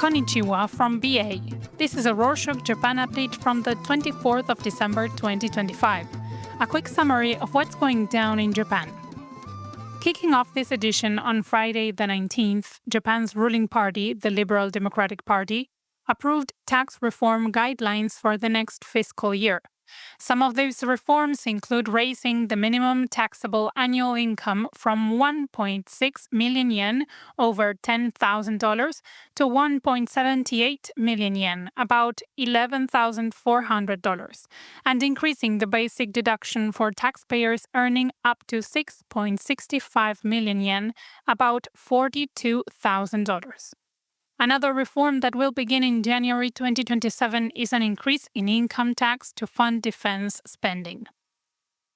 Konnichiwa from BA. This is a Rorschach Japan update from the 24th of December 2025. A quick summary of what's going down in Japan. Kicking off this edition on Friday the 19th, Japan's ruling party, the Liberal Democratic Party, approved tax reform guidelines for the next fiscal year. Some of these reforms include raising the minimum taxable annual income from 1.6 million yen, over $10,000, to 1.78 million yen, about $11,400, and increasing the basic deduction for taxpayers earning up to 6.65 million yen, about $42,000. Another reform that will begin in January 2027 is an increase in income tax to fund defense spending.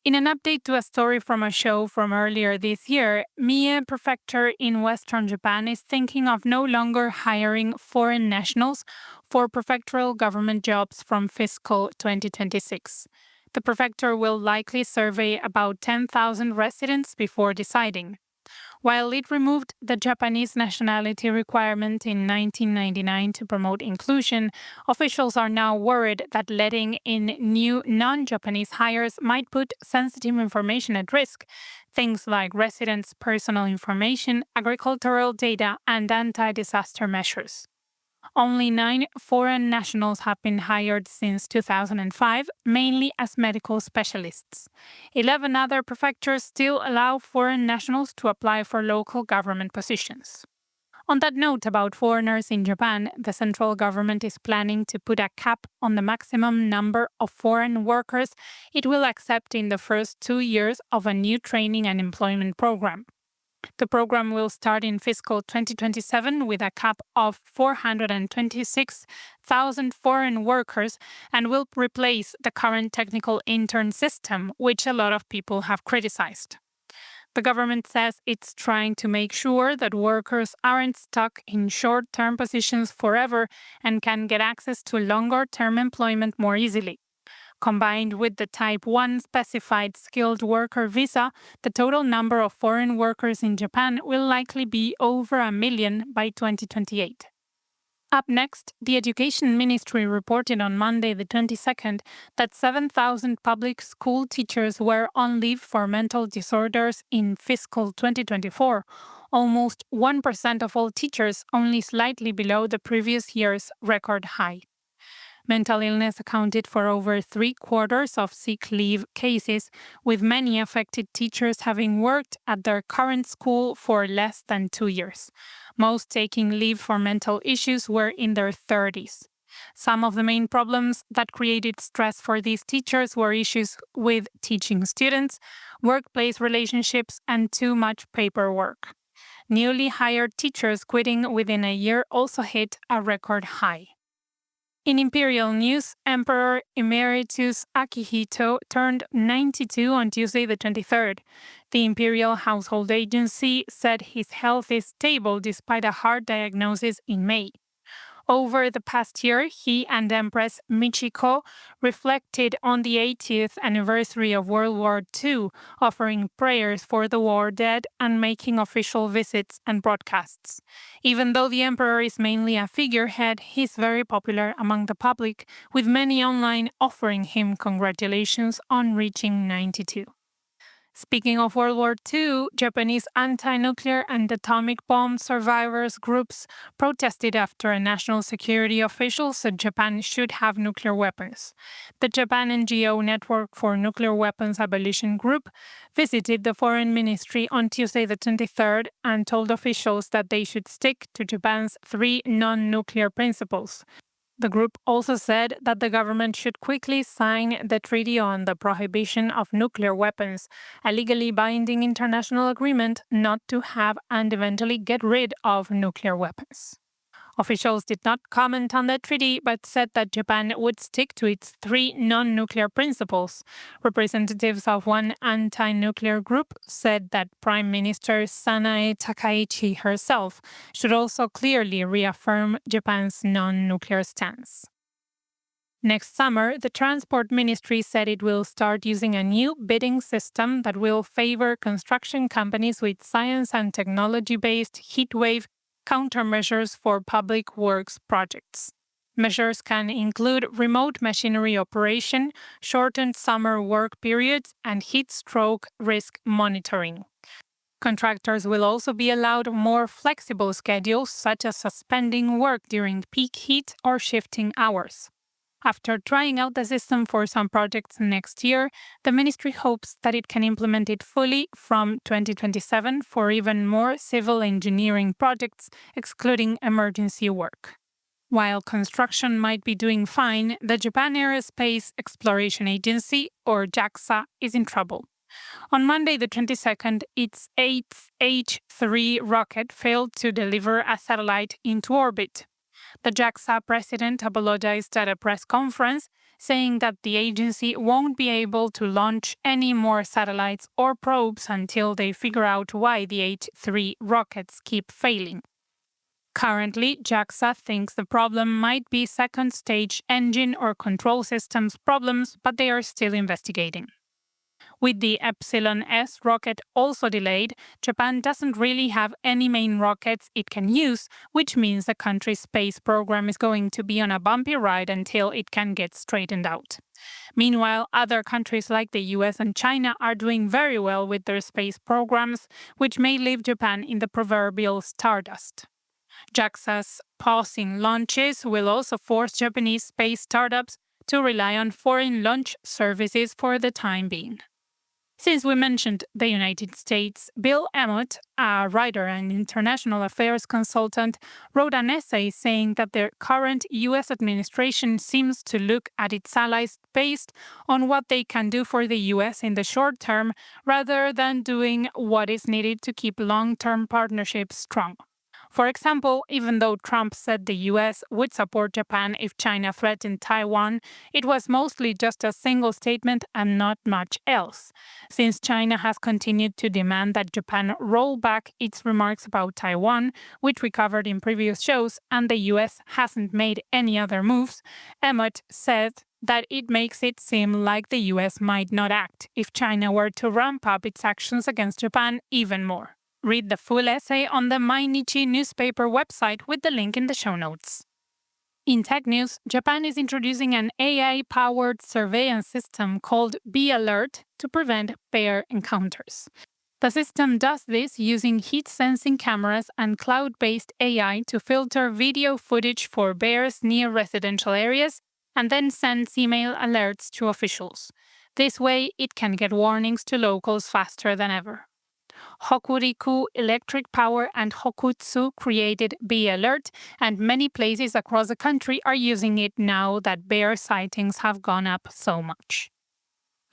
In an update to a story from a show from earlier this year, Mie Prefecture in western Japan is thinking of no longer hiring foreign nationals for prefectural government jobs from fiscal 2026. The prefecture will likely survey about 10,000 residents before deciding. While it removed the Japanese nationality requirement in 1999 to promote inclusion, officials are now worried that letting in new non-Japanese hires might put sensitive information at risk, things like residents' personal information, agricultural data, and anti-disaster measures. Only 9 foreign nationals have been hired since 2005, mainly as medical specialists. 11 other prefectures still allow foreign nationals to apply for local government positions. On that note about foreigners in Japan, the central government is planning to put a cap on the maximum number of foreign workers it will accept in the first 2 years of a new training and employment program. The program will start in fiscal 2027 with a cap of 426,000 foreign workers and will replace the current technical intern system, which a lot of people have criticized. The government says it's trying to make sure that workers aren't stuck in short-term positions forever and can get access to longer-term employment more easily. Combined with the Type 1 specified skilled worker visa, the total number of foreign workers in Japan will likely be over 1 million by 2028. Up next, the Education Ministry reported on Monday the 22nd that 7,000 public school teachers were on leave for mental disorders in fiscal 2024, almost 1% of all teachers, only slightly below the previous year's record high. Mental illness accounted for over 3/4 of sick leave cases, with many affected teachers having worked at their current school for less than 2 years. Most taking leave for mental issues were in their 30s. Some of the main problems that created stress for these teachers were issues with teaching students, workplace relationships, and too much paperwork. Newly hired teachers quitting within a year also hit a record high. In imperial news, Emperor Emeritus Akihito turned 92 on Tuesday the 23rd. The Imperial Household Agency said his health is stable despite a heart diagnosis in May. Over the past year, he and Empress Michiko reflected on the 80th anniversary of World War II, offering prayers for the war dead and making official visits and broadcasts. Even though the emperor is mainly a figurehead, he's very popular among the public, with many online offering him congratulations on reaching 92. Speaking of World War II, Japanese anti-nuclear and atomic bomb survivors groups protested after a national security official said Japan should have nuclear weapons. The Japan NGO Network for Nuclear Weapons Abolition Group visited the Foreign Ministry on Tuesday the 23rd and told officials that they should stick to Japan's 3 non-nuclear principles. The group also said that the government should quickly sign the Treaty on the Prohibition of Nuclear Weapons, a legally binding international agreement not to have and eventually get rid of nuclear weapons. Officials did not comment on the treaty but said that Japan would stick to its 3 non-nuclear principles. Representatives of one anti-nuclear group said that Prime Minister Sanae Takaichi herself should also clearly reaffirm Japan's non-nuclear stance. Next summer, the Transport Ministry said it will start using a new bidding system that will favor construction companies with science and technology-based heatwave countermeasures for public works projects. Measures can include remote machinery operation, shortened summer work periods, and heat stroke risk monitoring. Contractors will also be allowed more flexible schedules, such as suspending work during peak heat or shifting hours. After trying out the system for some projects next year, the ministry hopes that it can implement it fully from 2027 for even more civil engineering projects, excluding emergency work. While construction might be doing fine, the Japan Aerospace Exploration Agency, or JAXA, is in trouble. On Monday the 22nd, its 8th H-3 rocket failed to deliver a satellite into orbit. The JAXA president apologized at a press conference, saying that the agency won't be able to launch any more satellites or probes until they figure out why the H-3 rockets keep failing. Currently, JAXA thinks the problem might be second-stage engine or control systems problems, but they are still investigating. With the Epsilon S rocket also delayed, Japan doesn't really have any main rockets it can use, which means the country's space program is going to be on a bumpy ride until it can get straightened out. Meanwhile, other countries like the US and China are doing very well with their space programs, which may leave Japan in the proverbial stardust. JAXA's pausing launches will also force Japanese space startups to rely on foreign launch services for the time being. Since we mentioned the United States, Bill Emmott, a writer and international affairs consultant, wrote an essay saying that the current US administration seems to look at its allies based on what they can do for the US in the short term rather than doing what is needed to keep long-term partnerships strong. For example, even though Trump said the US would support Japan if China threatened Taiwan, it was mostly just a single statement and not much else, since China has continued to demand that Japan roll back its remarks about Taiwan, which we covered in previous shows, and the US hasn't made any other moves. Emmott said that it makes it seem like the US might not act if China were to ramp up its actions against Japan even more. Read the full essay on the Mainichi newspaper website with the link in the show notes. In tech news, Japan is introducing an AI-powered surveillance system called Bee Alert to prevent bear encounters. The system does this using heat-sensing cameras and cloud-based AI to filter video footage for bears near residential areas and then sends email alerts to officials. This way, it can get warnings to locals faster than ever. Hokuriku Electric Power and Hokutsu created Bee Alert, and many places across the country are using it now that bear sightings have gone up so much.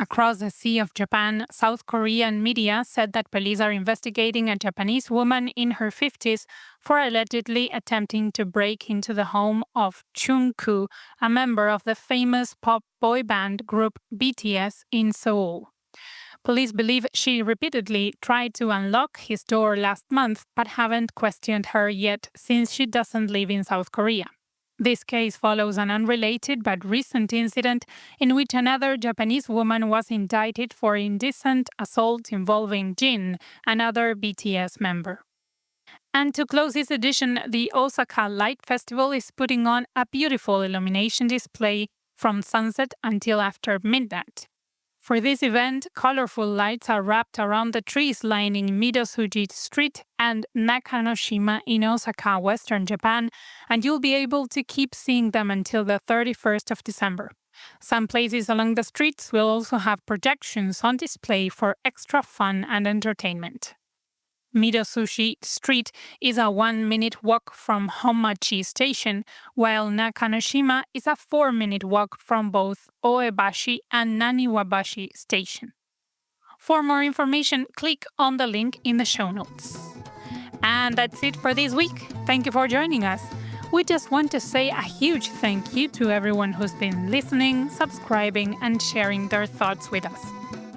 Across the Sea of Japan, South Korean media said that police are investigating a Japanese woman in her 50s for allegedly attempting to break into the home of Jungkook, a member of the famous pop boy band group BTS in Seoul. Police believe she repeatedly tried to unlock his door last month, but haven't questioned her yet since she doesn't live in South Korea. This case follows an unrelated but recent incident in which another Japanese woman was indicted for indecent assault involving Jin, another BTS member. And to close this edition, the Osaka Light Festival is putting on a beautiful illumination display from sunset until after midnight. For this event, colorful lights are wrapped around the trees lining Midosuji Street and Nakanoshima in Osaka, Western Japan, and you'll be able to keep seeing them until the 31st of December. Some places along the streets will also have projections on display for extra fun and entertainment. Midosuji Street is a 1-minute walk from Honmachi Station, while Nakanoshima is a 4-minute walk from both Oebashi and Naniwabashi Station. For more information, click on the link in the show notes. And that's it for this week. Thank you for joining us. We just want to say a huge thank you to everyone who's been listening, subscribing, and sharing their thoughts with us.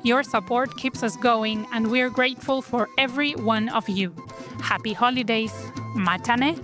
Your support keeps us going, and we're grateful for every one of you. Happy holidays! Mata ne!